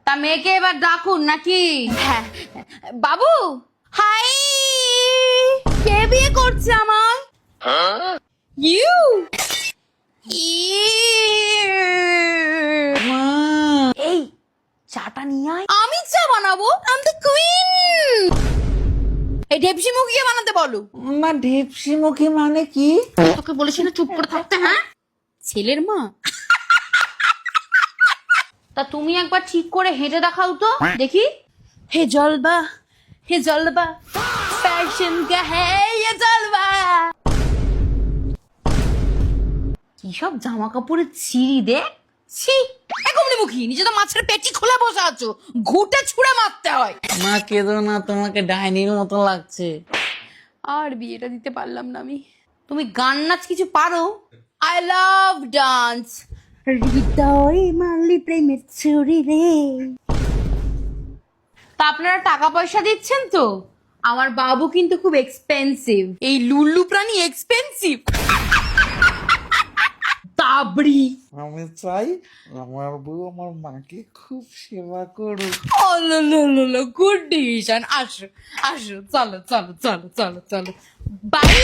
তা মেয়েকে এবার ডাকুন নাকি? হ্যাঁ বাবু। হাই, কে বিয়ে করছে আমার? ইউ এই চাটা নিয়ে আয়। আমি চা বানাবো? আমি তো কুইন। এই ঢেপসি মুখিয়ে বানাতে বলো। মা ঢেপসি মুখী মানে কি? তোকে বলেছি না চুপ করে থাকতে। হ্যাঁ, ছেলের মা। তা তুমি একবার ঠিক করে হেঁটে দেখাও তো দেখি। হে জলবা, হে জলবা, ফ্যাশন কা হে ये জলবা। কি সব জামা কাপড়ের ছিঁড়ি দেখ। ছি, একমনি মুখী, নিজে তো মাছের পেটি খোলা বসে আছো, ঘুটে ছুঁড়ে মারতে হয়। মা কেঁদো না, তোমাকে ডাইনির মতো লাগছে। আর বিয়েটা দিতে পারলাম না আমি। তুমি গান নাচ কিছু পারো? I love dance. হৃদয় মালি প্রেমের ছুরি রে। তা আপনারা টাকা পয়সা দিচ্ছেন তো? আমার বাবু কিন্তু খুব এক্সপেন্সিভ। এই লুল্লু প্রাণী এক্সপেন্সিভ। তাবড়ি। আমি চাই আমার বউ আমার মাকে খুব সেবা করুক। Good decision. আসো আসো, চলো চলো চলো চলো চলো, বাই।